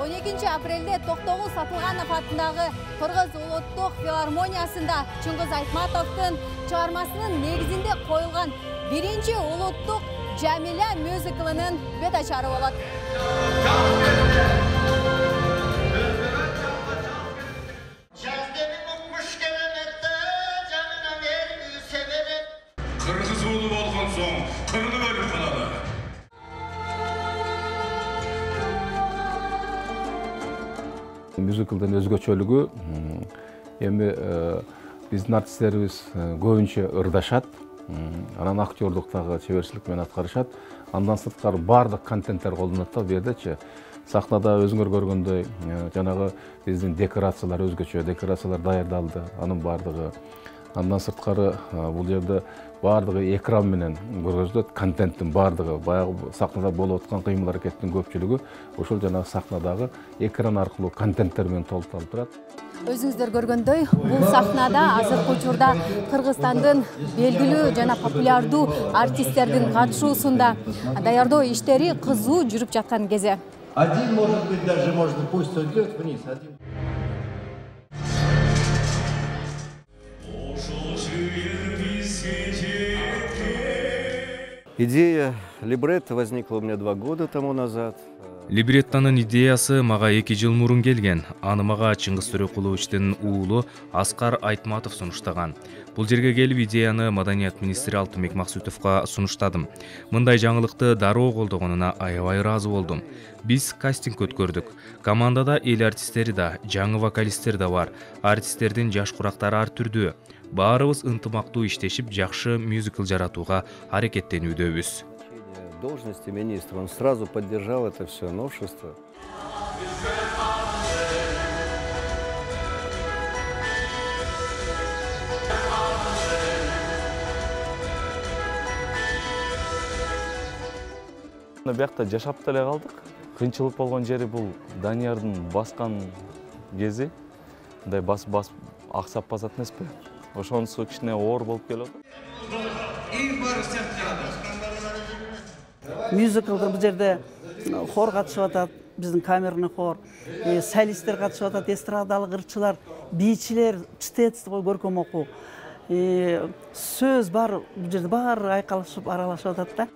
12 апрелде Тоқтоғұл Сатылғанов атындағы Қырғыз Улуттук филармониясында Чыңгыз Айтматовтың чыгармасынын негизинде коюлган биринчи улуттук Jamila мюзиклынын бет ачары болот. Кыргыз уулу болгон соң кырды бөлүп калалы. Мюзиклдын өзгөчөлүгү эми биздин артисттерибиз көбүнчө ырдашат, анан актёрлуктагы чеберчилик менен аткарышат. Андан сырткары бардык контенттер колдонулат да. Бу жердечи сахнада өзүңөр көргөндөй жанагы биздин декорациялар өзгөчө, декорациялар даярдалды, анын бардыгы. Андан сырткары бул жерде бардыгы экран менен көргөзүлөт, контенттин бардыгы, баягы сахнада болуп аткан кыймыл аракеттин көпчүлүгү ошол жанагы сахнадагы экран аркылуу контенттер менен толукталып турат. Өзүңүздөр көргөндөй, бул сахнада азыркы учурда Кыргызстандын белгилүү жана популярдуу артисттердин катышуусунда даярдоо иштери кызуу жүрүп жаткан кези. Один, может быть, даже можно, пусть уйдет вниз, один. Идея либретто возникла у меня 2 года тому назад. Либреттонун идеясы мага 2 жыл мурун келген. Аны мага Чыңгыз Төрөкуловичтин уулу Аскар Айтматов сунуштаган. Бул жерге келип идеяны Маданият министри Алтынбек Максутовго сунуштадым. Мындай жаңылыкты дароо колдогонуна аябай ыраазы болдум. Биз кастинг өткөрдүк. Командада эл артисттери да, жаңы вокалисттер да бар. Артисттердин жаш курактары ар түрдүү. Баарыбыз ынтымактуу иштешип, жакшы мюзикл жаратууга аракеттенүүдөбүз. Должности министра, он сразу поддержал это все новшество. Биякта жашап деле калдык. Кыйынчылык болгон жери бул Даниярдын баскан кези. Мындай бас аксап басат эмеспи? Ошонусу кичине оор болуп келет. Мюзиклда бул жерде хор катышып атат, биздин камерный хор, солисттер катышып атат, эстрадалык ырчылар, бийчилер, чтец көркөм окуу. Сөз бар, бул жерде баары айкалышып, аралашып атат да.